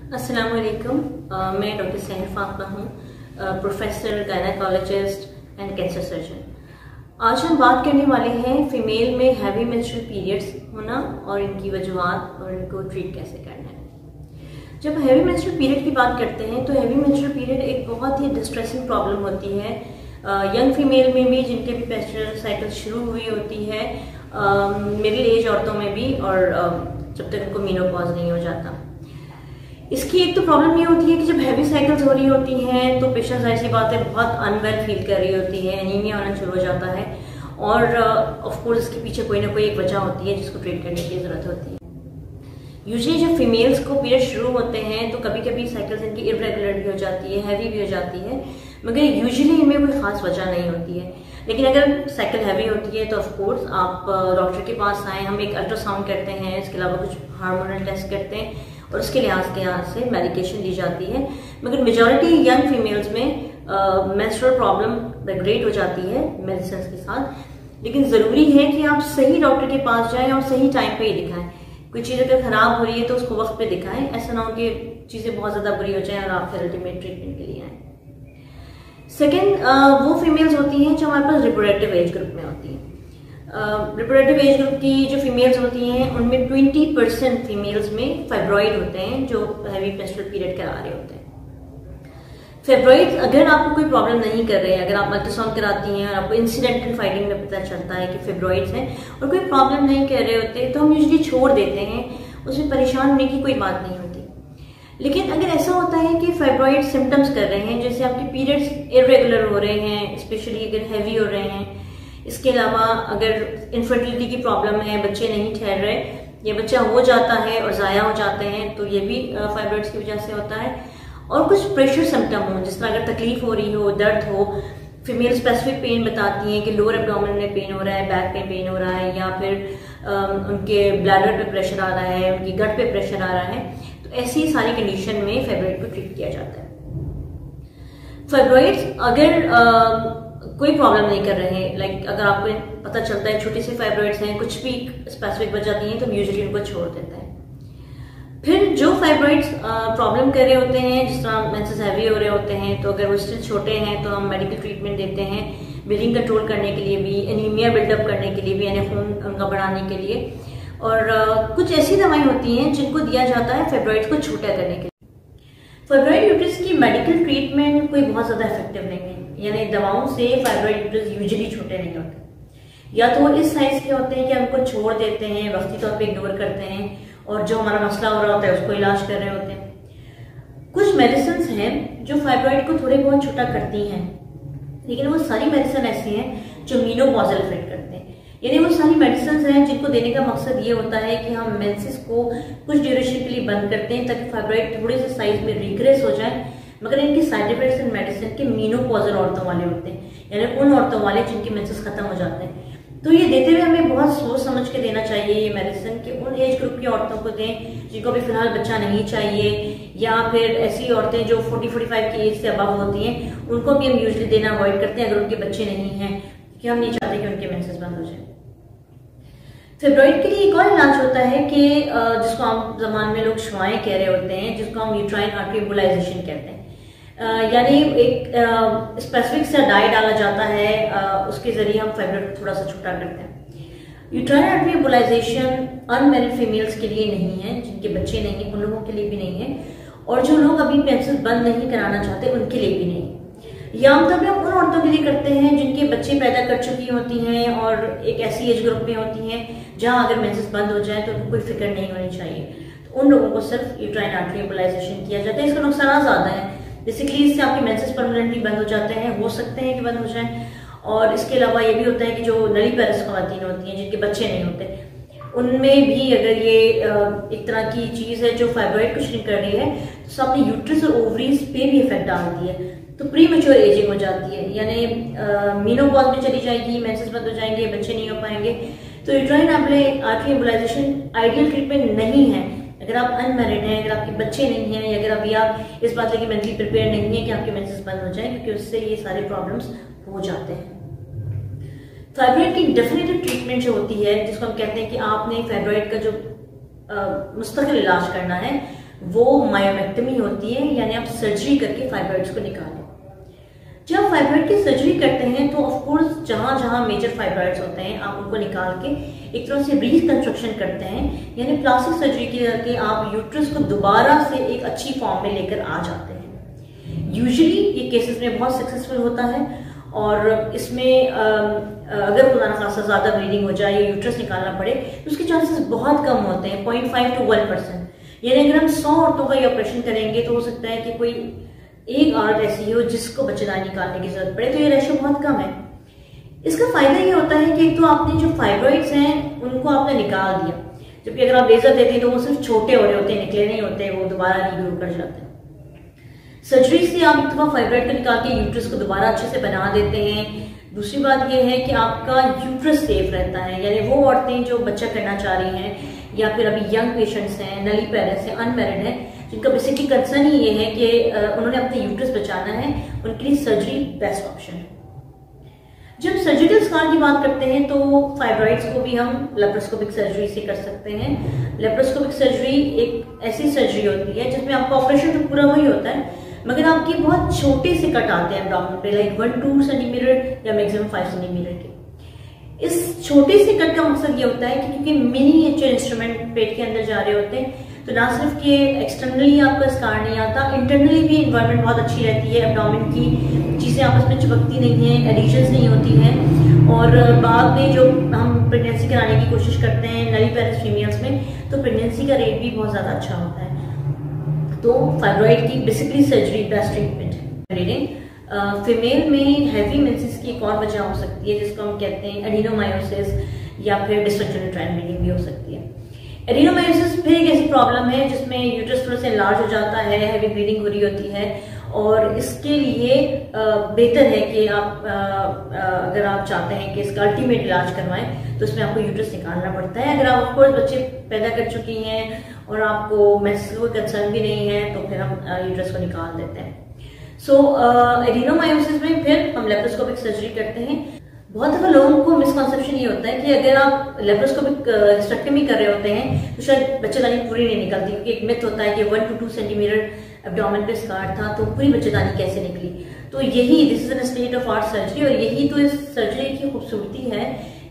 अस्सलाम वालेकुम। मैं डॉक्टर सहर फातिमा हूँ, professor, gynaecologist and cancer surgeon. आज हम बात करने वाले हैं फीमेल में हैवी मेंस्ट्रुअल पीरियड्स होना और इनकी वजूहात और इनको ट्रीट कैसे करना है। जब हैवी मेंस्ट्रुअल पीरियड की बात करते हैं तो हैवी मेंस्ट्रुअल पीरियड एक बहुत ही डिस्ट्रेसिंग प्रॉब्लम होती है यंग फीमेल में भी, जिनके भी मेंस्ट्रुअल साइकिल शुरू हुई होती है, मिडिल एज औरतों में भी, और जब तक उनको मेनोपॉज नहीं हो जाता। इसकी एक तो प्रॉब्लम ये होती है कि जब हैवी साइकिल्स हो रही होती हैं तो पेशेंट जाहिर सी बात है बहुत अनवेल फील कर रही होती है, एनीमिया होना शुरू हो जाता है और ऑफ कोर्स इसके पीछे कोई ना कोई एक वजह होती है जिसको ट्रीट करने की ज़रूरत होती है। यूजुअली जब फीमेल्स को पीरियड शुरू होते हैं तो कभी कभी साइकिल्स इनकी इरेगुलर भी हो जाती है, हैवी भी हो जाती है, मगर यूजुअली इनमें कोई खास वजह नहीं होती है। लेकिन अगर साइकिल हैवी होती है तो ऑफ कोर्स आप डॉक्टर के पास आएँ, हम एक अल्ट्रासाउंड करते हैं, इसके अलावा कुछ हार्मोनल टेस्ट करते हैं और उसके लिहाज के यहाँ से मेडिकेशन दी जाती है। मगर मेजॉरिटी यंग फीमेल्स में मेंस्ट्रुअल प्रॉब्लम रेगुलेट हो जाती है मेडिसिन के साथ। लेकिन ज़रूरी है कि आप सही डॉक्टर के पास जाएं और सही टाइम पे ही दिखाएं। कोई चीज़ अगर ख़राब हो रही है तो उसको वक्त पे दिखाएं, ऐसा ना हो कि चीज़ें बहुत ज़्यादा बुरी हो जाएं और आप फिर अल्टीमेट ट्रीटमेंट के लिए आएँ। सेकेंड, वो फीमेल्स होती हैं जो हमारे पास रिप्रोडक्टिव एज ग्रुप में होती हैं। रिप्रोडक्टिव एज ग्रुप की जो फीमेल्स होती हैं उनमें 20% फीमेल्स में फाइब्रॉइड होते हैं जो हैवी मेंस्ट्रुअल पीरियड करा रहे होते हैं। फाइब्रॉइड अगर आपको कोई प्रॉब्लम नहीं कर रहे हैं, अगर आप अल्ट्रासाउंड कराती हैं और आपको इंसिडेंटल फाइंडिंग में पता चलता है कि फाइब्रॉइड्स हैं और कोई प्रॉब्लम नहीं कर रहे होते तो हम यूजुअली छोड़ देते हैं, उसमें परेशान होने की कोई बात नहीं होती। लेकिन अगर ऐसा होता है कि फाइब्रॉइड सिम्टम्स कर रहे हैं, जैसे आपके पीरियड्स इरेगुलर हो रहे हैं, स्पेशली अगर हैवी हो रहे हैं, इसके अलावा अगर इनफर्टिलिटी की प्रॉब्लम है, बच्चे नहीं ठहर रहे या बच्चा हो जाता है और ज़ाया हो जाते हैं तो ये भी फाइब्रॉइड्स की वजह से होता है। और कुछ प्रेशर सिम्टम हो, जिस तरह अगर तकलीफ हो रही हो, दर्द हो, फीमेल स्पेसिफिक पेन बताती हैं कि लोअर एब्डोमेन में पेन हो रहा है, बैक में पेन हो रहा है, या फिर उनके ब्लैडर पे प्रेशर आ रहा है, उनकी गट पे प्रेशर आ रहा है, तो ऐसी सारी कंडीशन में फाइब्रॉइड को ट्रीट किया जाता है। फाइब्रॉइड्स अगर कोई प्रॉब्लम नहीं कर रहे हैं, लाइक अगर आपको पता चलता है छोटी सी फाइब्रॉइड्स हैं, कुछ भी स्पेसिफिक वजह नहीं है, तो हम यूजुअली उनको छोड़ देते हैं। फिर जो फाइब्रॉइड्स प्रॉब्लम कर रहे होते हैं, जिस तरह मेंसेस हैवी हो रहे होते हैं, तो अगर वो स्टिल छोटे हैं तो हम मेडिकल ट्रीटमेंट देते हैं, ब्लीडिंग कंट्रोल करने के लिए भी, एनीमिया बिल्डअप करने के लिए भी, यानी खून उनका बढ़ाने के लिए, और कुछ ऐसी दवाएं होती हैं जिनको दिया जाता है फाइब्रॉइड्स को छोटा करने के लिए। फाइब्रॉइड यूट्रस की मेडिकल ट्रीटमेंट कोई बहुत ज़्यादा इफेक्टिव नहीं है, यानी दवाओं से फाइब्रॉइड यूट्रस यूजुअली छोटे नहीं होते। या तो वो इस साइज के होते हैं कि हम उनको छोड़ देते हैं, वक्ती तौर पे इग्नोर करते हैं और जो हमारा मसला हो रहा होता है उसको इलाज कर रहे होते हैं। कुछ मेडिसिन हैं जो फाइब्रॉइड को थोड़े बहुत छोटा करती हैं, लेकिन वो सारी मेडिसिन ऐसी हैं जो मेनोपॉजल इफेक्ट करते हैं। यानी वो सारी मेडिसिन हैं जिनको देने का मकसद ये होता है कि हम मेंसेस को कुछ ड्यूरेशन के लिए बंद करते हैं ताकि फाइब्रॉइड थोड़े से साइज में रिग्रेस हो जाए, मगर इनके साइड इफेक्ट्स इन मेडिसिन के मेनोपॉजल औरतों वाले होते हैं, यानी उन औरतों वाले जिनके मेंसेस खत्म हो जाते हैं। तो ये देते हुए हमें बहुत सोच समझ के देना चाहिए ये मेडिसिन, कि उन एज ग्रुप की औरतों को दें जिनको भी फिलहाल बच्चा नहीं चाहिए, या फिर ऐसी औरतें जो 40-45 की एज से अबव होती हैं, उनको भी हम यूजुअली देना अवॉइड करते हैं अगर उनके बच्चे नहीं हैं, क्योंकि हम नहीं चाहते कि उनके मेंसेस बंद हो जाए। फाइब्रॉइड के लिए एक और इलाज होता है कि जिसको आम जबान में लोग शुआएं कह रहे होते हैं, जिसको हम यूट्राइन आर्टरी एम्बोलाइजेशन कहते हैं। यानी एक स्पेसिफिक सा डाई डाला जाता है, उसके जरिए हम फाइब्रॉइड को थोड़ा सा छोटा करते हैं। Uterine artery embolisation unmarried females के लिए नहीं है, जिनके बच्चे नहीं हैं उन लोगों के लिए भी नहीं है, और जो लोग अभी मेंसेस बंद नहीं कराना चाहते उनके लिए भी नहीं है। यह आमतौर पर हम उन औरतों के लिए करते हैं जिनके बच्चे पैदा कर चुकी होती हैं और एक ऐसी एज ग्रुप में होती हैं जहां अगर मेंसेस बंद हो जाए तो उनको कोई फिक्र नहीं होनी चाहिए, तो उन लोगों को सिर्फ यूट्राइन आर्टरी एम्बोलाइजेशन किया जाता है। इसका नुकसान ज़्यादा है, बेसिकली इससे आपके मेंसेस परमानेंटली बंद हो जाते हैं, हो सकते हैं कि बंद हो जाएं, और इसके अलावा ये भी होता है कि जो नली पैरस ख़वातीन होती हैं जिनके बच्चे नहीं होते, उनमें भी अगर ये एक तरह की चीज़ है जो फाइब्रॉइड को श्रिंक कर रही है तो सामने यूट्रस और ओवरीज पे भी इफेक्ट डालती है, तो प्री मैच्योर एजिंग हो जाती है, यानी मेनोपॉज में चली जाएगी, मेंसेस बंद हो जाएंगे, बच्चे नहीं हो पाएंगे। तो uterine artery embolisation ideal treatment नहीं है अगर आप अनमैरिड हैं, अगर आपके बच्चे नहीं हैं, या अगर अभी आप इस बात के मेंटली प्रिपेयर नहीं है कि आपके मेंसेस बंद हो जाएं, क्योंकि उससे ये सारे प्रॉब्लम्स हो जाते हैं। फाइब्रॉइड की डेफिनेटिव ट्रीटमेंट जो होती है, जिसको हम कहते हैं कि आपने फाइब्रॉइड का जो मुस्तकिल इलाज करना है, वो मायोमेक्टमी होती है, यानी आप सर्जरी करके फाइब्रॉइड्स को निकालें। जब फाइब्रॉइड की सर्जरी करते हैं तो ऑफ कोर्स जहां जहां मेजर फाइब्रॉइड्स होते हैं आप उनको निकाल के एक तरह से रिकंस्ट्रक्शन करते हैं, यानी प्लास्टिक सर्जरी करके आप यूट्रस को दोबारा से एक अच्छी फॉर्म में लेकर आ जाते हैं। यूजुअली ये केसेस में बहुत सक्सेसफुल होता है और इसमें अगर खुदा न खासा ज्यादा ब्लीडिंग हो जाए या यूट्रस निकालना पड़े तो उसके चांसेस बहुत कम होते हैं, 0.5 to 1%। यानी अगर हम 100 औरतों का ये ऑपरेशन करेंगे तो हो सकता है कि कोई एक औरत ऐसी हो जिसको बच्चेदानी निकालने की जरूरत पड़े, तो ये रेशो बहुत कम है। इसका फायदा ये होता है कि एक तो आपने जो फाइब्रॉइड्स हैं उनको आपने निकाल दिया, जबकि अगर आप लेजर देते हैं तो वो सिर्फ छोटे हो रहे होते हैं, निकले नहीं होते, वो दोबारा रीग्रो कर जाते हैं। सर्जरी से आप एक दफा फाइब्रॉइड को निकाल के यूट्रस को दोबारा अच्छे से बना देते हैं। दूसरी बात यह है कि आपका यूट्रस सेफ रहता है, यानी वो औरतें जो बच्चा करना चाह रही हैं या फिर अभी यंग पेशेंट्स हैं, नली पेरेंट्स हैं, अनमैरिड हैं, जिनका बेसिकली कंसर्न ही ये है कि उन्होंने अपने यूट्रस बचाना है, उनके लिए सर्जरी बेस्ट ऑप्शन है। जब सर्जिकल स्कार की बात करते हैं तो फाइब्रॉइड्स को भी हम लेप्रोस्कोपिक सर्जरी से कर सकते हैं। लेप्रोस्कोपिक सर्जरी एक ऐसी सर्जरी होती है जिसमें आपका ऑपरेशन तो पूरा वही होता है, मगर आपके बहुत छोटे से कट आते हैं एब्डोमेन पे, लाइक 1-2 सेंटीमीटर या मैक्सिमम 5 सेंटीमीटर के। इस छोटे से कट का मकसद ये होता है कि क्योंकि मिनिएचर इंस्ट्रूमेंट पेट के अंदर जा रहे होते हैं तो ना सिर्फ कि एक्सटर्नली आपका स्कार नहीं आता, इंटरनली भी इन्वायरमेंट बहुत अच्छी रहती है, एब्डोमेन की चीजें आपस में चिपकती नहीं है, एडिशंस नहीं होती हैं। और बाद में जो हम प्रेगनेंसी कराने की कोशिश करते हैं नली पेरेंट्स फीमेल्स में, तो प्रेगनेंसी का रेट भी बहुत ज्यादा अच्छा होता है। तो फाइब्रॉइड की बेसिकली सर्जरी बेस्ट ट्रीटमेंट है। फीमेल में हैवी मेंसेस की एक और वजह हो सकती है जिसको हम कहते हैं एडिनोमायोसिस या फिर डिसफंक्शनल ट्रायल ब्लीडिंग भी हो सकती है। एडिनोमायोसिस फिर एक ऐसी प्रॉब्लम है जिसमें यूट्रस थोड़ा सा लार्ज हो जाता है, हैवी ब्लीडिंग हो रही होती है और इसके लिए बेहतर है कि आप अगर आप चाहते हैं कि इसका अल्टीमेट इलाज करवाएं तो इसमें आपको यूट्रस निकालना पड़ता है। अगर आप ऑफकोर्स बच्चे पैदा कर चुकी हैं और आपको मेंसेस का कंसर्न भी नहीं है तो फिर हम यूट्रस को निकाल देते हैं। सो एडिनोमायोसिस में फिर हम लेप्रोस्कोपिक सर्जरी करते हैं। बहुत दफा लोगों को मिसकॉन्सेप्शन ये होता है कि अगर आप लेप्रोस्कोपिक हिस्टेक्टमी कर रहे होते हैं तो शायद बच्चेदानी पूरी नहीं निकलती, क्योंकि एक मिथ होता है कि 1 to 2 सेंटीमीटर एब्डोमेन पे स्कार था तो पूरी बच्चेदानी कैसे निकली। तो यही this is an state of art surgery और यही तो इस सर्जरी की खूबसूरती है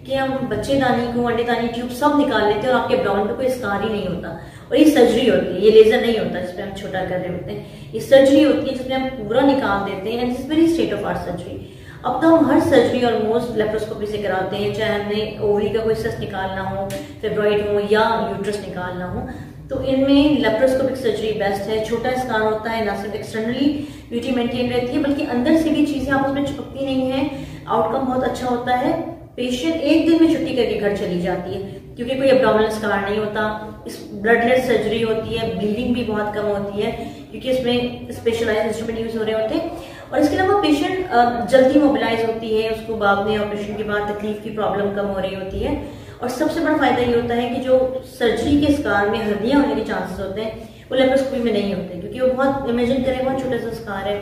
कि हम बच्चेदानी को, अंडेदानी, ट्यूब सब निकाल लेते हैं और आपके एब्डोमेन पे कोई स्कार ही नहीं होता। और ये सर्जरी होती है, ये लेजर नहीं होता जिसमें हम छोटा कर रहे होते हैं, ये सर्जरी होती है जिसमें हम पूरा निकाल देते हैं। And this very state of art surgery. अब तो हम हर सर्जरी ऑलमोस्ट लेप्रोस्कोपी से कराते हैं, चाहे हमने ओवरी का कोई सिस्ट निकालना हो, फाइब्रॉइड हो या यूट्रस निकालना हो, तो इनमें लेप्रोस्कोपिक सर्जरी बेस्ट है। छोटा स्कार होता है, ना सिर्फ एक्सटर्नली ब्यूटी मेंटेन रहती है बल्कि अंदर से भी चीजें आपस में चिपकती नहीं है, आउटकम बहुत अच्छा होता है। पेशेंट एक दिन में छुट्टी करके घर चली जाती है क्योंकि कोई एब्डोमिनल स्कार नहीं होता। इस ब्लडलेस सर्जरी होती है, ब्लीडिंग भी बहुत कम होती है क्योंकि इसमें स्पेशलाइज्ड इंस्ट्रूमेंट यूज हो रहे होते हैं। और इसके अलावा पेशेंट जल्दी मोबिलाइज होती है, उसको बाद में ऑपरेशन के बाद तकलीफ की प्रॉब्लम कम हो रही होती है। और सबसे बड़ा फायदा ये होता है कि जो सर्जरी के स्कार में हड्डियां होने के चांसेस होते हैं वो लेप्रोस्कोपी में नहीं होते, क्योंकि वो बहुत इमेजिन करें बहुत छोटा सा स्कार है,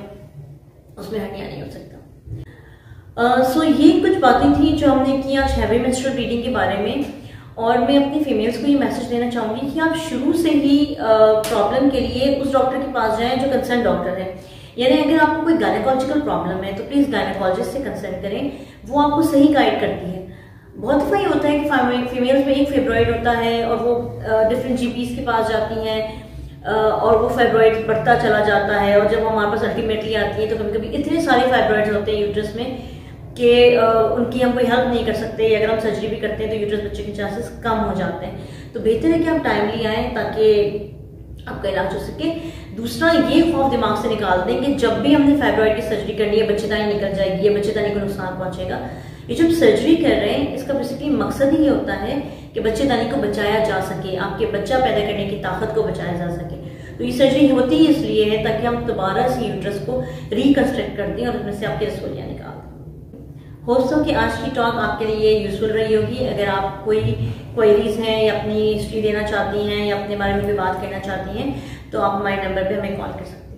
उसमें हड्डियां नहीं हो सकता। सो ये कुछ बातें थी जो हमने की आज हैवी मेंस्ट्रुअल ब्लीडिंग के बारे में। और मैं अपनी फीमेल्स को ये मैसेज देना चाहूंगी कि आप शुरू से ही प्रॉब्लम के लिए उस डॉक्टर के पास जाएं जो कंसर्न डॉक्टर है। यानी अगर आपको कोई गायनेकोलॉजिकल प्रॉब्लम है तो प्लीज गायनेकोलॉजिस्ट से कंसल्ट करें, वो आपको सही गाइड करती है। बहुत दफा ये होता है कि फीमेल्स में एक फाइब्रॉइड होता है और वो डिफरेंट जीपीज के पास जाती हैं और वो फाइब्रॉइड बढ़ता चला जाता है और जब हमारे पास अल्टीमेटली आती है तो कभी कभी इतने सारे फाइब्रॉइड्स होते हैं यूट्रस में कि उनकी हम कोई हेल्प नहीं कर सकते। अगर हम सर्जरी भी करते हैं तो यूट्रस बच्चे के चांसेस कम हो जाते हैं। तो बेहतर है कि आप टाइमली आएँ ताकि आपका इलाज हो सके। दूसरा, ये खौफ दिमाग से निकाल दें कि जब भी हमने फाइब्रॉइड की सर्जरी करनी है बच्चेदानी निकल जाएगी या बच्चेदानी को नुकसान पहुंचेगा। ये जब सर्जरी कर रहे हैं इसका बेसिकली मकसद ही ये होता है कि बच्चेदानी को बचाया जा सके, आपके बच्चा पैदा करने की ताकत को बचाया जा सके। तो ये सर्जरी होती ही इसलिए है ताकि हम दोबारा से यूट्रस को रिकंस्ट्रक्ट कर दें और उसमें से आपकी रसोलियाँ निकाल दें। होप्स हो कि आज की टॉक आपके लिए यूजफुल रही होगी। अगर आप कोई क्वेरीज हैं या अपनी हिस्ट्री देना चाहती हैं या अपने बारे में कोई बात कहना चाहती हैं तो आप हमारे नंबर पे हमें कॉल कर सकते हैं।